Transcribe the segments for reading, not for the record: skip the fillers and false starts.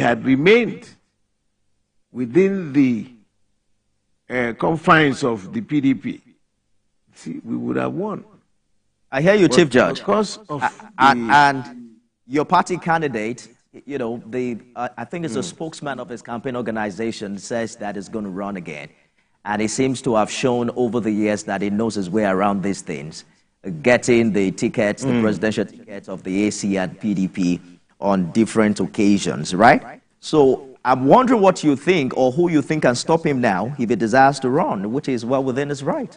had remained within the confines of the PDP, see, we would have won. I hear you, Chief Judge. Because of and your party candidate, you know, I think it's a spokesman of his campaign organization, says that he's going to run again. And he seems to have shown over the years that he knows his way around these things, getting the tickets, the presidential tickets of the AC and PDP on different occasions, right? So I'm wondering what you think, or who you think can stop him now if he desires to run, which is well within his right.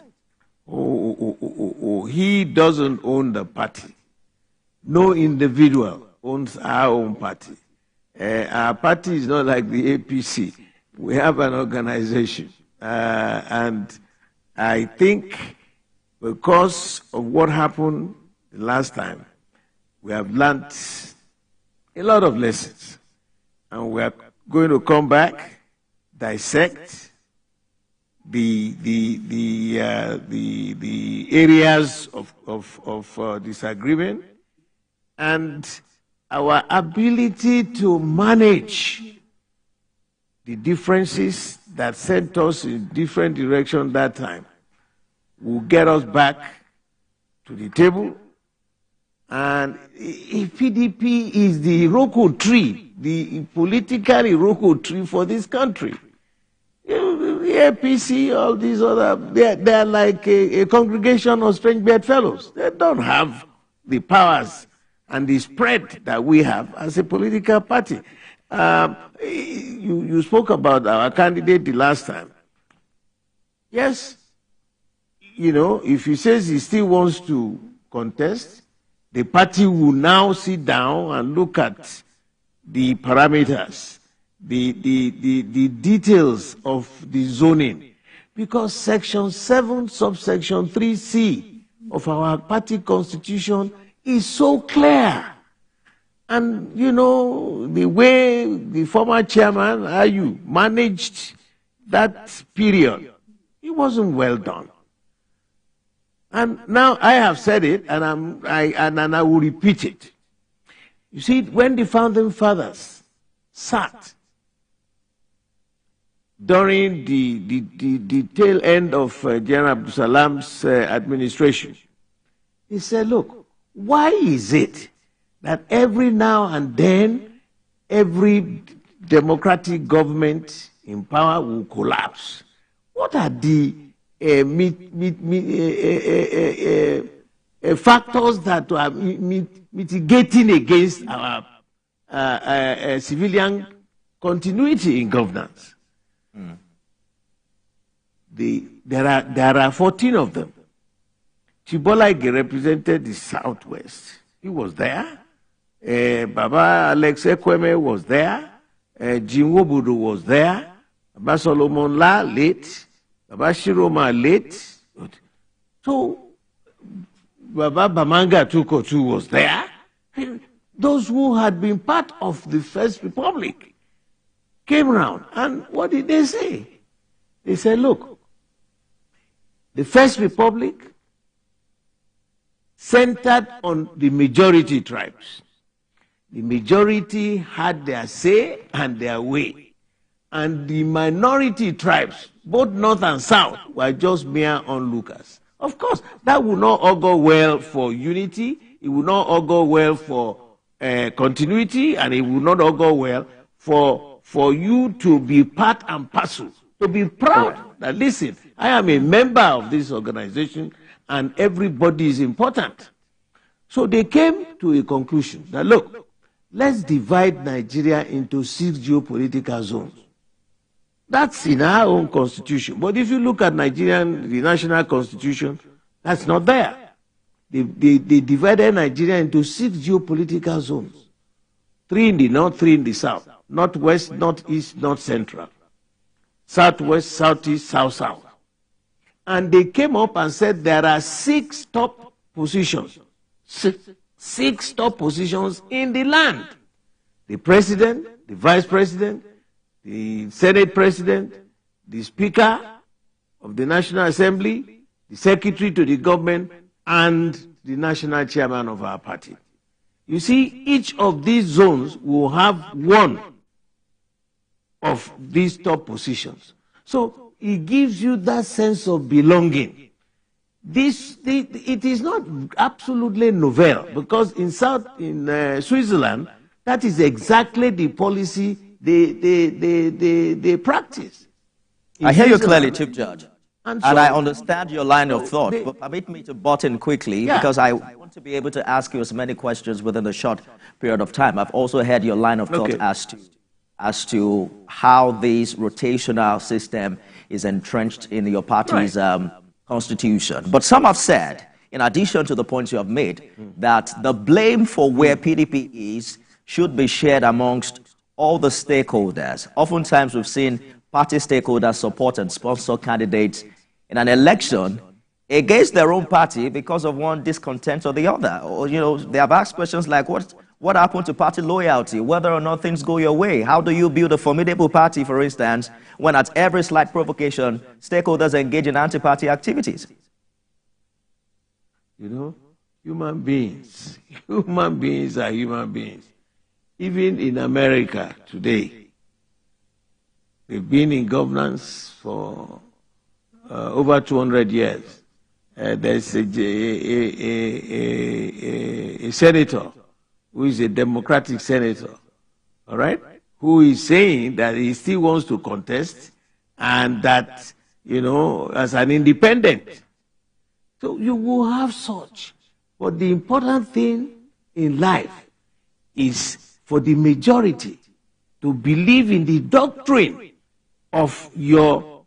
He doesn't own the party. No individual owns our own party. Our party is not like the APC. We have an organization. And I think because of what happened the last time, we have learned a lot of lessons. And we are going to come back, dissect the areas of disagreement, and our ability to manage the differences that sent us in different directions that time will get us back to the table. And if PDP is the Iroko tree, the political Iroko tree for this country, the APC, all these other, they're like a congregation of strange bedfellows. They don't have the powers and the spread that we have as a political party. You spoke about our candidate the last time. Yes, you know, if he says he still wants to contest, the party will now sit down and look at the parameters, the details of the zoning, because Section 7, subsection 3C of our party constitution is so clear. And, you know, the way the former chairman, Ayu, managed that period, it wasn't well done. And now I have said it, and I will repeat it. You see, when the founding fathers sat during the tail end of General Abdul Salam's administration, he said, look, why is it that every now and then, every democratic government in power will collapse? What are the factors that are mitigating against our civilian continuity in governance? There are 14 of them. Chibolage represented the Southwest. He was there. Baba Alex Ekweme was there. Jim Wobudu was there. Baba Solomon La, late. Baba Shiroma, late. So, Baba Bamanga Tukotu was there. Those who had been part of the First Republic came around. And what did they say? They said, look, the First Republic centered on the majority tribes. The majority had their say and their way. And the minority tribes, both North and South, were just mere onlookers. Of course, that would not augur well for unity, it would not augur well for continuity, and it would not augur well for you to be part and parcel, to be proud that, listen, I am a member of this organization and everybody is important. So they came to a conclusion that, look, let's divide Nigeria into 6 geopolitical zones. That's in our own constitution. But if you look at the national constitution, that's not there. They divided Nigeria into 6 geopolitical zones. 3 in the north, 3 in the south. Northwest, northeast, north central. Southwest, southeast, south. And they came up and said there are 6 top positions. 6 top positions in the land. The president, the vice president, the Senate President, the Speaker of the National Assembly, the Secretary to the government, and the National Chairman of our party. You see, each of these zones will have one of these top positions. So it gives you that sense of belonging. It is not absolutely novel, because in Switzerland, that is exactly the policy they practice. I hear you clearly, Chief Judge. And I understand your line of thought, but permit me to butt in quickly, because I want to be able to ask you as many questions within a short period of time. I've also heard your line of thought as to how this rotational system is entrenched in your party's constitution. But some have said, in addition to the points you have made, that the blame for where PDP is should be shared amongst all the stakeholders. Oftentimes we've seen party stakeholders support and sponsor candidates in an election against their own party because of one discontent or the other. Or, they have asked questions like, what happened to party loyalty, whether or not things go your way? How do you build a formidable party, for instance, when at every slight provocation, stakeholders engage in anti-party activities? Human beings are human beings. Even in America today, they've been in governance for over 200 years. There's a senator who is a Democratic senator, all right, who is saying that he still wants to contest, and that, as an independent. So you will have such. But the important thing in life is for the majority to believe in the doctrine of your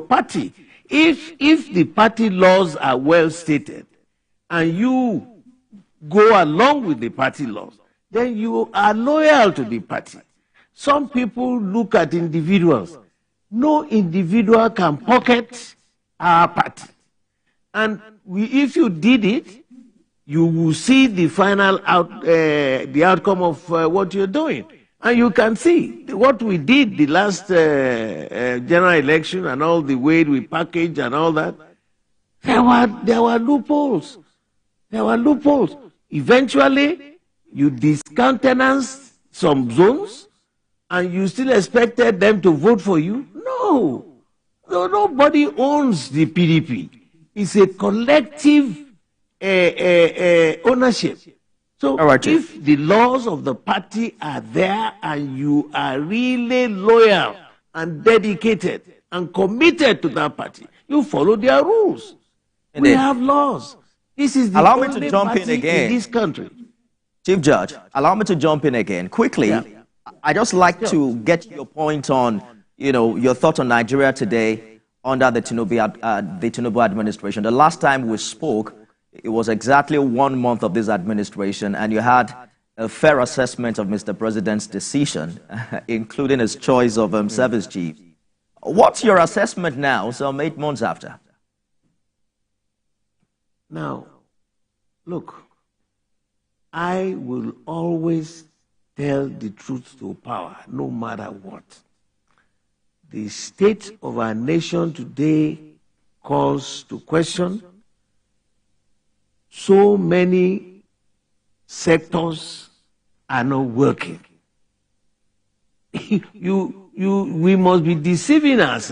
party. If the party laws are well stated and you go along with the party laws, then you are loyal to the party. Some people look at individuals. No individual can pocket our party. And if you did it, you will see the final outcome of what you're doing. And you can see what we did the last general election, and all the way we packaged and all that. There were loopholes. There were loopholes. Eventually, you discountenanced some zones, and you still expected them to vote for you? No. Nobody owns the PDP. It's a collective ownership. So if the laws of the party are there and you are really loyal and dedicated and committed to that party, you follow their rules. We have laws. This is the only party in this country. Chief Judge, allow me to jump in again. Quickly, I just like to get your point on, your thoughts on Nigeria today under the Tinubu administration. The last time we spoke, it was exactly 1 month of this administration, and you had a fair assessment of Mr. President's decision, including his choice of service chief. What's your assessment now, some 8 months after? Now, look, I will always tell the truth to power, no matter what. The state of our nation today calls to question. So many sectors are not working. We must be deceiving ourselves.